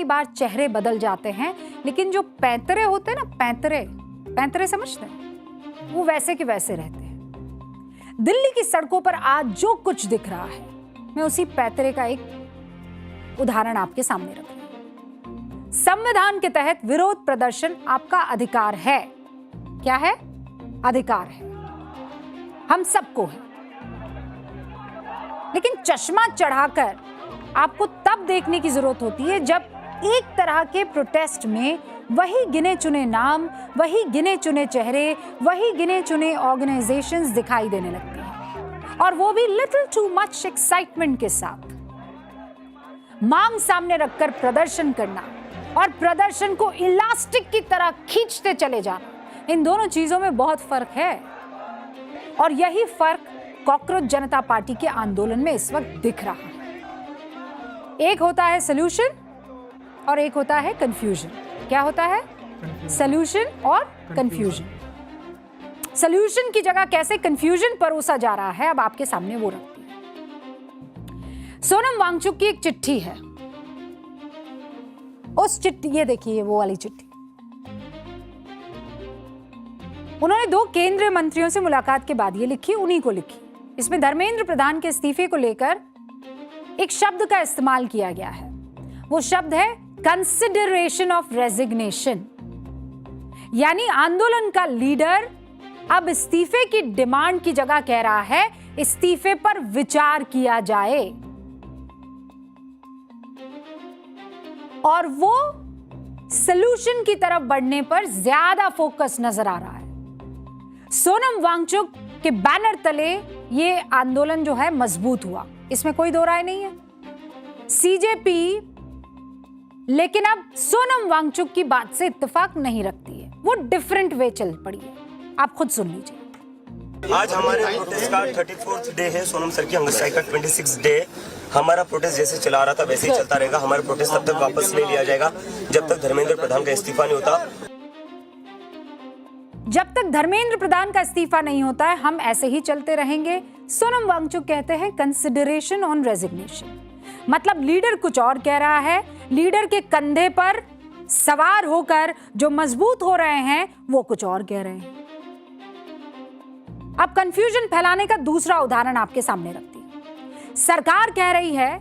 कई बार चेहरे बदल जाते हैं, लेकिन जो पैंतरे होते हैं ना, पैंतरे समझते हैं, वो वैसे के वैसे रहते हैं। दिल्ली की सड़कों पर आज जो कुछ दिख रहा है, मैं उसी पैंतरे का एक उदाहरण आपके सामने रख रही हूं। संविधान के तहत विरोध प्रदर्शन आपका अधिकार है। क्या है? अधिकार है, हम सबको है। लेकिन चश्मा चढ़ाकर आपको तब देखने की जरूरत होती है जब एक तरह के प्रोटेस्ट में वही गिने चुने नाम, वही गिने चुने चेहरे, वही गिने चुने ऑर्गेनाइजेशंस दिखाई देने लगती हैं, और वो भी लिटिल टू मच एक्साइटमेंट के साथ। मांग सामने रखकर प्रदर्शन करना और प्रदर्शन को इलास्टिक की तरह खींचते चले जाना, इन दोनों चीजों में बहुत फर्क है। और यही फर्क कॉकरोच जनता पार्टी के आंदोलन में इस वक्त दिख रहा है। एक होता है सॉल्यूशन और एक होता है कंफ्यूजन। क्या होता है? सॉल्यूशन और कंफ्यूजन। सॉल्यूशन की जगह कैसे कंफ्यूजन परोसा जा रहा है, अब आपके सामने वो रखती है। सोनम वांगचुक की एक चिट्ठी है। उस चिट्ठी, ये देखिए वो वाली चिट्ठी, उन्होंने 2 केंद्रीय मंत्रियों से मुलाकात के बाद ये लिखी, उन्हीं को लिखी। इसमें धर्मेंद्र प्रधान के इस्तीफे को लेकर एक शब्द का इस्तेमाल किया गया है। वो शब्द है कंसिडरेशन ऑफ रेजिग्नेशन, यानी आंदोलन का लीडर अब इस्तीफे की डिमांड की जगह कह रहा है इस्तीफे पर विचार किया जाए। और वो सॉल्यूशन की तरफ बढ़ने पर ज्यादा फोकस नजर आ रहा है। सोनम वांगचुक के बैनर तले ये आंदोलन जो है मजबूत हुआ, इसमें कोई दो राय नहीं है। सीजेपी लेकिन अब सोनम वांगचुक की बात से इत्तेफाक नहीं रखती है, वो डिफरेंट वे चल पड़ी है। आप खुद सुन लीजिए। आज हमारे प्रोटेस्ट का 34th डे है, सोनम सर की हंगर स्ट्राइक का 26th डे। हमारा प्रोटेस्ट जैसे चला रहा था वैसे ही चलता रहेगा। हमारा प्रोटेस्ट तब तक वापस नहीं लिया जाएगा जब तक धर्मेंद्र प्रधान का इस्तीफा नहीं होता। जब तक धर्मेंद्र प्रधान का इस्तीफा नहीं होता है, हम ऐसे ही चलते रहेंगे। सोनम वांगचुक कहते हैं कंसिडरेशन ऑन रेजिग्नेशन, मतलब लीडर कुछ और कह रहा है। लीडर के कंधे पर सवार होकर जो मजबूत हो रहे हैं वो कुछ और कह रहे हैं। अब कंफ्यूजन फैलाने का दूसरा उदाहरण आपके सामने रखती है। सरकार कह रही है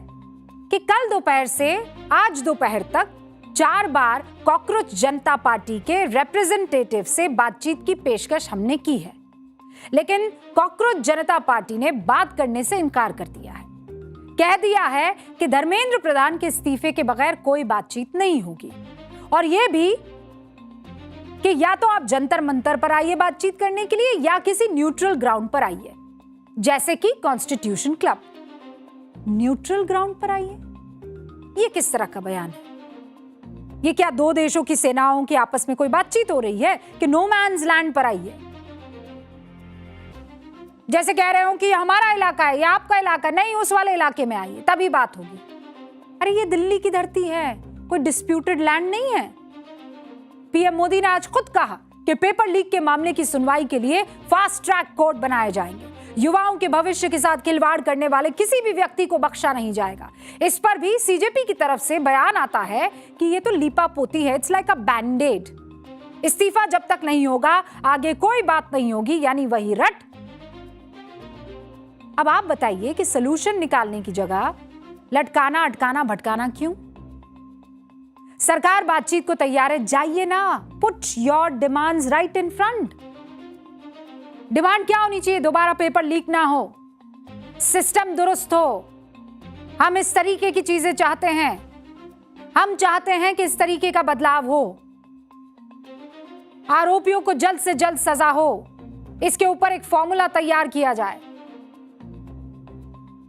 कि कल दोपहर से आज दोपहर तक 4 बार कॉकरोच जनता पार्टी के रिप्रेजेंटेटिव से बातचीत की पेशकश हमने की है, लेकिन कॉकरोच जनता पार्टी ने बात करने से इनकार कर दिया है। कह दिया है कि धर्मेंद्र प्रधान के इस्तीफे के बगैर कोई बातचीत नहीं होगी, और यह भी कि या तो आप जंतर मंतर पर आइए बातचीत करने के लिए या किसी न्यूट्रल ग्राउंड पर आइए, जैसे कि कॉन्स्टिट्यूशन क्लब। न्यूट्रल ग्राउंड पर आइए, यह किस तरह का बयान है? ये क्या 2 देशों की सेनाओं की आपस में कोई बातचीत हो रही है कि नो मैन्स लैंड पर आइए? जैसे कह रहे हो कि हमारा इलाका है या आपका इलाका, नहीं उस वाले इलाके में आइए तभी बात होगी। अरे ये दिल्ली की धरती है, कोई डिस्प्यूटेड लैंड नहीं है। पीएम मोदी ने आज खुद कहा कि पेपर लीक के मामले की सुनवाई के लिए फास्ट ट्रैक कोर्ट बनाए जाएंगे। युवाओं के भविष्य के साथ खिलवाड़ करने वाले किसी भी व्यक्ति को बख्शा नहीं जाएगा। इस पर भी सीजेपी की तरफ से बयान आता है कि ये तो लीपापोती है, इट्स लाइक अ बैंडेड। इस्तीफा जब तक नहीं होगा आगे कोई बात नहीं होगी, यानी वही रट। अब आप बताइए कि सॉल्यूशन निकालने की जगह लटकाना, अटकाना, भटकाना क्यों? सरकार बातचीत को तैयार है, जाइए ना, put your demands right in front. Demand क्या होनी चाहिए? दोबारा पेपर लीक ना हो, सिस्टम दुरुस्त हो। हम इस तरीके की चीजें चाहते हैं। हम चाहते हैं कि इस तरीके का बदलाव हो, आरोपियों को जल्द से जल्द सजा हो, इसके ऊपर एक फॉर्मूला तैयार किया जाए।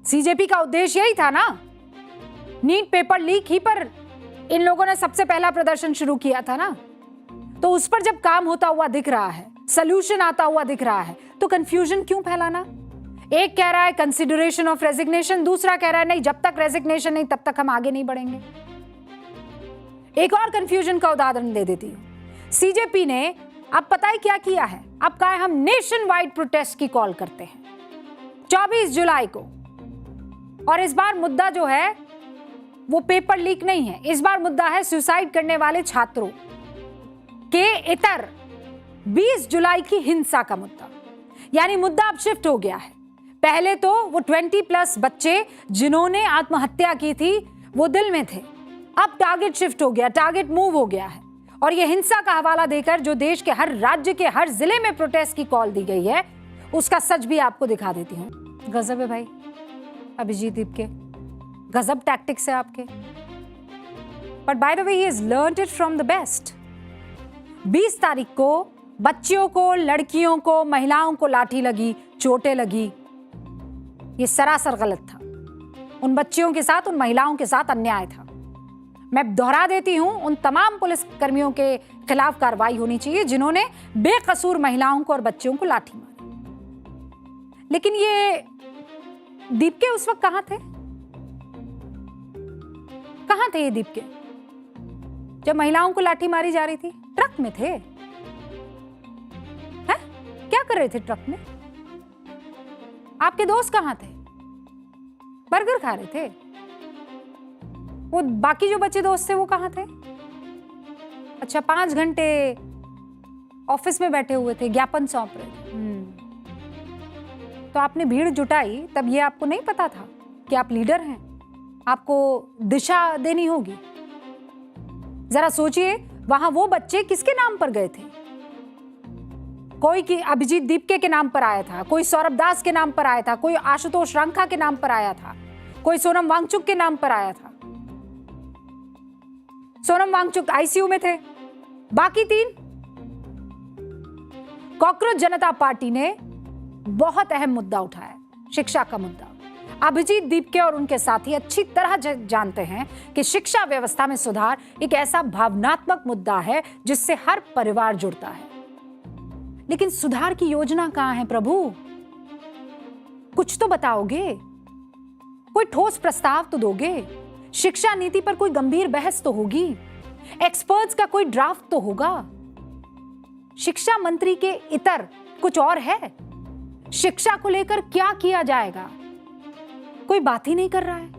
सीजेपी का उद्देश्य यही था ना। नीट पेपर लीक ही पर इन लोगों ने सबसे पहला प्रदर्शन शुरू किया था ना, तो उस पर जब काम होता हुआ दिख रहा है, सॉल्यूशन आता हुआ दिख रहा है, तो कंफ्यूजन क्यों फैलाना? एक कह रहा है कंसिडरेशन ऑफ रेजिग्नेशन, दूसरा कह रहा है नहीं, जब तक रेजिग्नेशन नहीं तब तक हम आगे नहीं बढ़ेंगे। एक और कंफ्यूजन का उदाहरण दे देती हूं। सीजेपी ने अब पता है क्या किया है? अब कहा है हम नेशन वाइड प्रोटेस्ट की कॉल करते हैं 24 जुलाई को, और इस बार मुद्दा जो है वो पेपर लीक नहीं है, इस बार मुद्दा है सुसाइड करने वाले छात्रों के इतर 20 जुलाई की हिंसा का मुद्दा। यानी मुद्दा अब शिफ्ट हो गया है। पहले तो वो 20+ बच्चे जिन्होंने आत्महत्या की थी वो दिल में थे, अब टारगेट शिफ्ट हो गया, टारगेट मूव हो गया है। और ये हिंसा का हवाला देकर जो देश के हर राज्य के हर जिले में प्रोटेस्ट की कॉल दी गई है, उसका सच भी आपको दिखा देती हूँ। गजब है भाई अभिजीत दीपके, गजब टैक्टिक्स है आपके। But by the way he has learned it from the best. 20 तारीख को बच्चियों को, लड़कियों को, महिलाओं को लाठी लगी, चोटें लगी। ये सरासर गलत था। उन बच्चियों के साथ, उन महिलाओं के साथ अन्याय था। मैं दोहरा देती हूं, उन तमाम पुलिस कर्मियों के खिलाफ कार्रवाई होनी चाहिए जिन्होंने बेकसूर महिलाओं को और बच्चियों को लाठी मारी। लेकिन ये दीपके उस वक्त कहां थे? कहां थे ये दीपके जब महिलाओं को लाठी मारी जा रही थी? ट्रक में थे। हैं? क्या कर रहे थे ट्रक में? आपके दोस्त कहां थे? बर्गर खा रहे थे। वो बाकी जो बच्चे दोस्त थे वो कहां थे? अच्छा, 5 घंटे ऑफिस में बैठे हुए थे, ज्ञापन सौंप रहे थे। तो आपने भीड़ जुटाई, तब ये आपको नहीं पता था कि आप लीडर हैं, आपको दिशा देनी होगी। जरा सोचिए, वहां वो बच्चे किसके नाम पर गए थे? कोई की अभिजीत दीपके के नाम पर आया था, कोई सौरभ दास के नाम पर आया था, कोई आशुतोष रंखा के नाम पर आया था, कोई सोनम वांगचुक के नाम पर आया था। सोनम वांगचुक आईसीयू में थे, बाकी 3। कॉकरोच जनता पार्टी ने बहुत अहम मुद्दा उठाया, शिक्षा का मुद्दा। अभिजीत दीपके और उनके साथी अच्छी तरह जानते हैं कि शिक्षा व्यवस्था में सुधार एक ऐसा भावनात्मक मुद्दा है जिससे हर परिवार जुड़ता है। लेकिन सुधार की योजना कहां है प्रभु? कुछ तो बताओगे, कोई ठोस प्रस्ताव तो दोगे। शिक्षा नीति पर कोई गंभीर बहस तो होगी, एक्सपर्ट्स का कोई ड्राफ्ट तो होगा। शिक्षा मंत्री के इतर कुछ और है। शिक्षा को लेकर क्या किया जाएगा, कोई बात ही नहीं कर रहा है।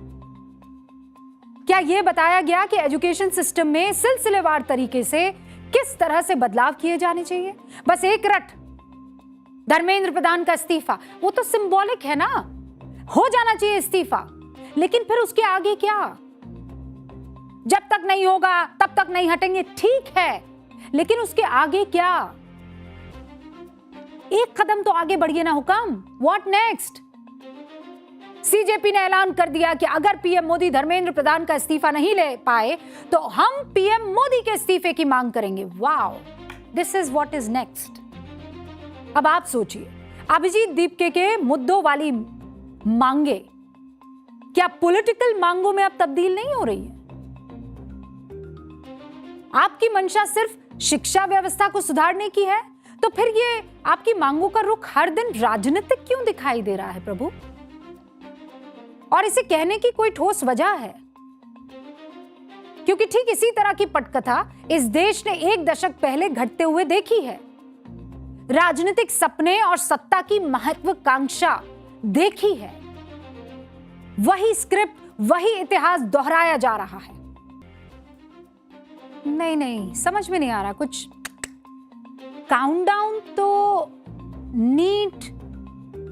क्या यह बताया गया कि एजुकेशन सिस्टम में सिलसिलेवार तरीके से किस तरह से बदलाव किए जाने चाहिए? बस एक रट धर्मेंद्र प्रधान का इस्तीफा, वो तो सिंबॉलिक है ना, हो जाना चाहिए इस्तीफा, लेकिन फिर उसके आगे क्या? जब तक नहीं होगा तब तक नहीं हटेंगे, ठीक है, लेकिन उसके आगे क्या? एक कदम तो आगे बढ़िए ना हुक्म। What next? सीजेपी ने ऐलान कर दिया कि अगर पीएम मोदी धर्मेंद्र प्रधान का इस्तीफा नहीं ले पाए तो हम पीएम मोदी के इस्तीफे की मांग करेंगे। Wow, this is what is next. अब आप सोचिए, अभिजीत दीपके के मुद्दों वाली मांगे क्या पॉलिटिकल मांगों में अब तब्दील नहीं हो रही है? आपकी मंशा सिर्फ शिक्षा व्यवस्था को सुधारने की है, तो फिर ये आपकी मांगों का रुख हर दिन राजनीतिक क्यों दिखाई दे रहा है प्रभु? और इसे कहने की कोई ठोस वजह है? क्योंकि ठीक इसी तरह की पटकथा इस देश ने 1 दशक पहले घटते हुए देखी है। राजनीतिक सपने और सत्ता की महत्वाकांक्षा देखी है। वही स्क्रिप्ट, वही इतिहास दोहराया जा रहा है। नहीं, समझ में नहीं आ रहा कुछ। काउंटडाउन तो नीट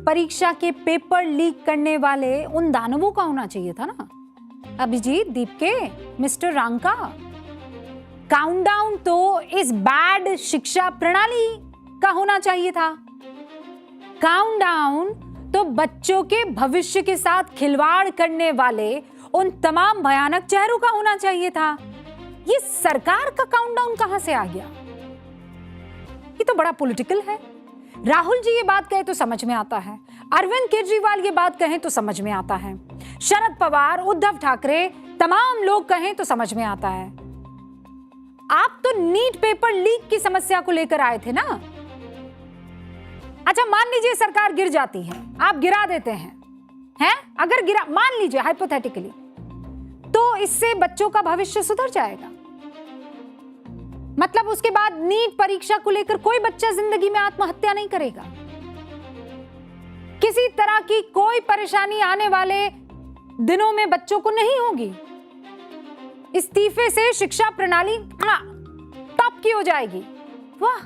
परीक्षा के पेपर लीक करने वाले उन दानवों का होना चाहिए था ना, अभिजीत दीपके, मिस्टर रंका। काउंटडाउन तो इस बैड शिक्षा प्रणाली का होना चाहिए था। काउंटडाउन तो बच्चों के भविष्य के साथ खिलवाड़ करने वाले उन तमाम भयानक चेहरों का होना चाहिए था। ये सरकार का काउंटडाउन कहां से आ गया? ये तो बड़ा पॉलिटिकल है। राहुल जी ये बात कहे तो समझ में आता है, अरविंद केजरीवाल ये बात कहें तो समझ में आता है, शरद पवार, उद्धव ठाकरे, तमाम लोग कहें तो समझ में आता है। आप तो नीट पेपर लीक की समस्या को लेकर आए थे ना। अच्छा, मान लीजिए सरकार गिर जाती है, आप गिरा देते हैं, अगर गिरा, मान लीजिए हाइपोथेटिकली, तो इससे बच्चों का भविष्य सुधर जाएगा। मतलब उसके बाद नीट परीक्षा को लेकर कोई बच्चा जिंदगी में आत्महत्या नहीं करेगा। किसी तरह की कोई परेशानी आने वाले दिनों में बच्चों को नहीं होगी। इस्तीफे से शिक्षा प्रणाली टॉप की हो जाएगी। वाह,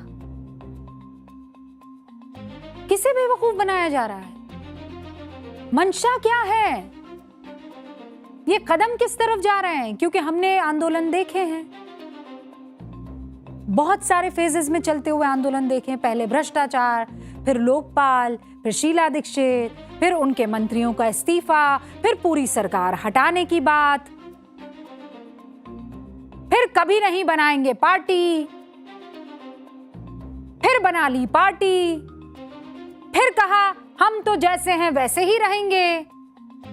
किसे बेवकूफ बनाया जा रहा है? मंशा क्या है? ये कदम किस तरफ जा रहे हैं? क्योंकि हमने आंदोलन देखे हैं, बहुत सारे फेजेस में चलते हुए आंदोलन देखे हैं। पहले भ्रष्टाचार, फिर लोकपाल, फिर शीला दीक्षित, फिर उनके मंत्रियों का इस्तीफा, फिर पूरी सरकार हटाने की बात, फिर कभी नहीं बनाएंगे पार्टी, फिर बना ली पार्टी, फिर कहा हम तो जैसे हैं वैसे ही रहेंगे,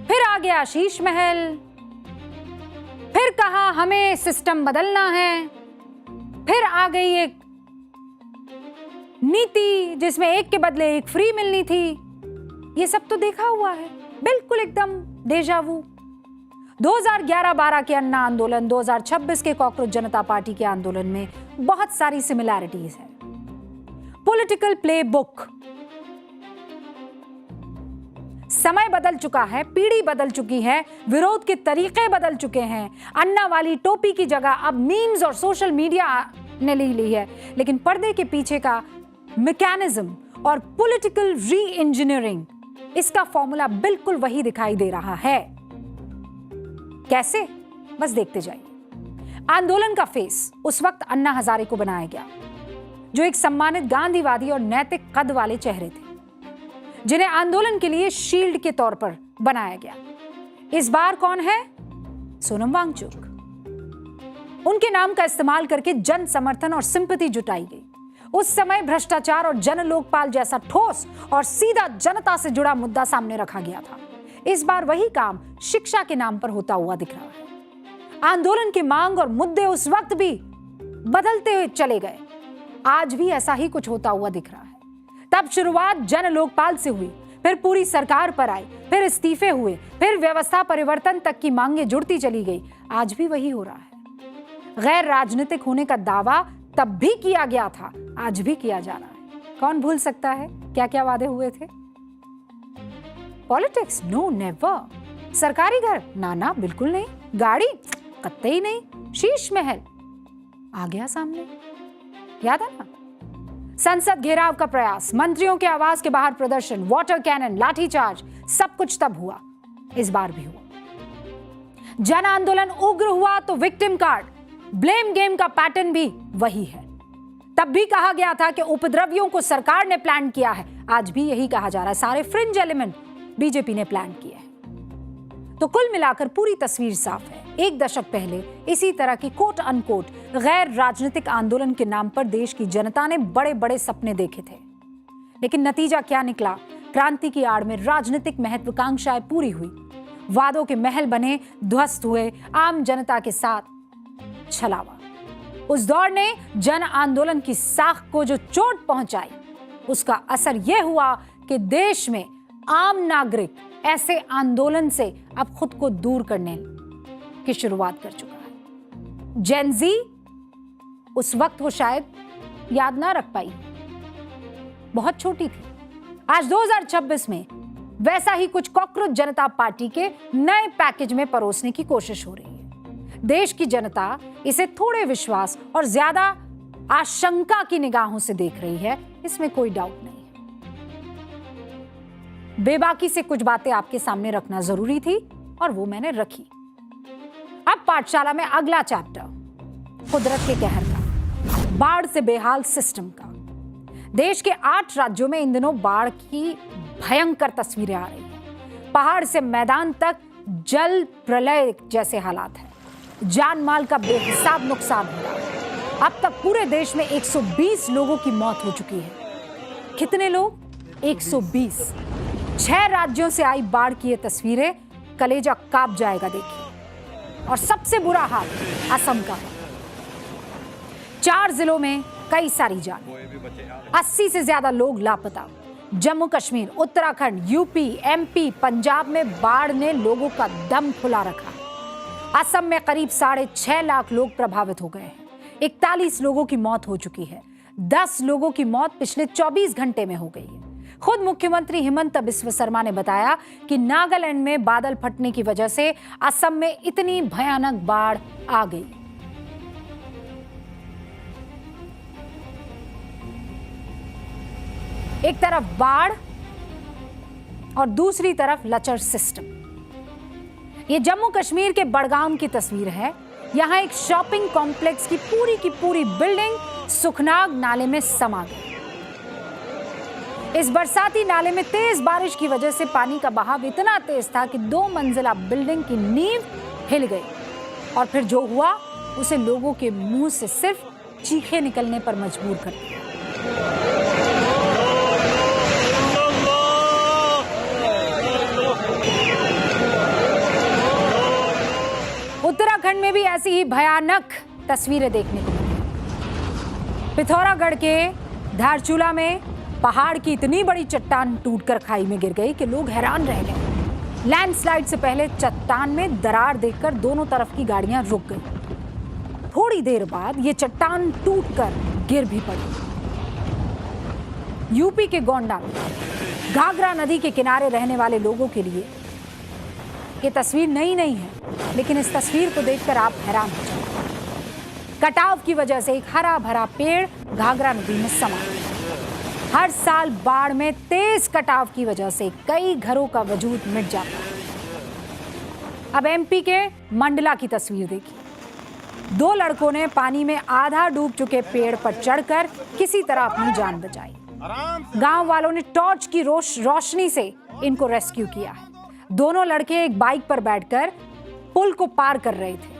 फिर आ गया शीश महल, फिर कहा हमें सिस्टम बदलना है, फिर आ गई एक नीति जिसमें एक के बदले एक फ्री मिलनी थी। ये सब तो देखा हुआ है, बिल्कुल एकदम डेजावू। 2011-12 के अन्ना आंदोलन, 2026 के कॉकरोच जनता पार्टी के आंदोलन में बहुत सारी सिमिलैरिटीज है। पॉलिटिकल प्ले बुक, समय बदल चुका है, पीढ़ी बदल चुकी है, विरोध के तरीके बदल चुके हैं। अन्ना वाली टोपी की जगह अब मीम्स और सोशल मीडिया ने ले ली है, लेकिन पर्दे के पीछे का मैकेनिज्म और पॉलिटिकल री इंजीनियरिंग, इसका फॉर्मूला बिल्कुल वही दिखाई दे रहा है। कैसे? बस देखते जाइए। आंदोलन का फेस उस वक्त अन्ना हजारे को बनाया गया, जो एक सम्मानित गांधीवादी और नैतिक कद वाले चेहरे थे, जिन्हें आंदोलन के लिए शील्ड के तौर पर बनाया गया। इस बार कौन है? सोनम वांगचुक। उनके नाम का इस्तेमाल करके जन समर्थन और सिंपैथी जुटाई गई। उस समय भ्रष्टाचार और जन लोकपाल जैसा ठोस और सीधा जनता से जुड़ा मुद्दा सामने रखा गया था। इस बार वही काम शिक्षा के नाम पर होता हुआ दिख रहा है। आंदोलन की मांग और मुद्दे उस वक्त भी बदलते हुए चले गए, आज भी ऐसा ही कुछ होता हुआ दिख रहा है। तब शुरुआत जन लोकपाल से हुई, फिर पूरी सरकार पर आई, फिर इस्तीफे हुए, फिर व्यवस्था परिवर्तन तक की मांगें जुड़ती चली गई। आज भी वही हो रहा है। गैर राजनीतिक होने का दावा तब भी किया गया था, आज भी किया जा रहा है। कौन भूल सकता है क्या क्या वादे हुए थे? पॉलिटिक्स? No, never. सरकारी घर? ना, बिल्कुल नहीं। गाड़ी? कतई नहीं। शीश महल आ गया सामने, याद है ना? संसद घेराव का प्रयास, मंत्रियों के आवास के बाहर प्रदर्शन, वाटर कैनन, लाठीचार्ज, सब कुछ तब हुआ, इस बार भी हुआ। जन आंदोलन उग्र हुआ तो विक्टिम कार्ड, ब्लेम गेम का पैटर्न भी वही है। तब भी कहा गया था कि उपद्रवियों को सरकार ने प्लान किया है, आज भी यही कहा जा रहा है। सारे फ्रिंज एलिमेंट बीजेपी ने प्लान किया है। तो कुल मिलाकर पूरी तस्वीर साफ है। एक दशक पहले इसी तरह की कोट अनकोट गैर राजनीतिक आंदोलन के नाम पर देश की जनता ने बड़े बड़े सपने देखे थे, लेकिन नतीजा क्या निकला? क्रांति की आड़ में राजनीतिक महत्वाकांक्षाएं पूरी हुई, वादों के महल बने, ध्वस्त हुए, आम जनता के साथ छलावा। उस दौर ने जन आंदोलन की साख को जो चोट पहुंचाई, उसका असर यह हुआ कि देश में आम नागरिक ऐसे आंदोलन से अब खुद को दूर करने की शुरुआत कर चुका है। जेन जी उस वक्त वो शायद याद ना रख पाई, बहुत छोटी थी। आज 2026 में वैसा ही कुछ कॉकरोच जनता पार्टी के नए पैकेज में परोसने की कोशिश हो रही है। देश की जनता इसे थोड़े विश्वास और ज्यादा आशंका की निगाहों से देख रही है, इसमें कोई डाउट नहीं है। बेबाकी से कुछ बातें आपके सामने रखना जरूरी थी और वो मैंने रखी। अब पाठशाला में अगला चैप्टर कुदरत के कहर का, बाढ़ से बेहाल सिस्टम का। देश के 8 राज्यों में इन दिनों बाढ़ की भयंकर तस्वीरें आ रही हैं। पहाड़ से मैदान तक जल प्रलय जैसे हालात हैं। जान माल का बेहिसाब नुकसान हो रहा है। अब तक पूरे देश में 120 लोगों की मौत हो चुकी है। कितने लोग? 120। 6 राज्यों से आई बाढ़ की ये तस्वीरें, कलेजा कांप जाएगा देखिए। और सबसे बुरा हाल असम का है। 4 जिलों में कई सारी जानें, 80 से ज्यादा लोग लापता। जम्मू कश्मीर, उत्तराखंड, यूपी, एमपी, पंजाब में बाढ़ ने लोगों का दम फुला रखा है। असम में करीब 6.5 लाख लोग प्रभावित हो गए हैं। 41 लोगों की मौत हो चुकी है। 10 लोगों की मौत पिछले 24 घंटे में हो गई है। खुद मुख्यमंत्री हिमंत बिस्वा शर्मा ने बताया कि नागालैंड में बादल फटने की वजह से असम में इतनी भयानक बाढ़ आ गई। एक तरफ बाढ़ और दूसरी तरफ लचर सिस्टम। ये जम्मू कश्मीर के बड़गाम की तस्वीर है। यहां एक शॉपिंग कॉम्प्लेक्स की पूरी बिल्डिंग सुखनाग नाले में समा गई। इस बरसाती नाले में तेज बारिश की वजह से पानी का बहाव इतना तेज था कि 2 मंजिला बिल्डिंग की नींव हिल गई और फिर जो हुआ उसे लोगों के मुंह से सिर्फ चीखें निकलने पर मजबूर कर दिया। उत्तराखंड में भी ऐसी ही भयानक तस्वीरें देखने को मिली। पिथौरागढ़ के धारचूला में पहाड़ की इतनी बड़ी चट्टान टूटकर खाई में गिर गई कि लोग हैरान रह गए। लैंडस्लाइड से पहले चट्टान में दरार देखकर दोनों तरफ की गाड़ियां रुक गई। थोड़ी देर बाद ये चट्टान टूटकर गिर भी पड़ी। यूपी के गोंडा में घाघरा नदी के किनारे रहने वाले लोगों के लिए ये तस्वीर नई नहीं है, लेकिन इस तस्वीर को देखकर आप हैरान हो जाएंगे। कटाव की वजह से एक हरा भरा पेड़ घाघरा नदी में समा गया। हर साल बाढ़ में तेज कटाव की वजह से कई घरों का वजूद मिट जाता है। अब एमपी के मंडला की तस्वीर देखिए। 2 लड़कों ने पानी में आधा डूब चुके पेड़ पर चढ़कर किसी तरह अपनी जान बचाई। गांव वालों ने टॉर्च की रोशनी से इनको रेस्क्यू किया है। दोनों लड़के एक बाइक पर बैठकर पुल को पार कर रहे थे।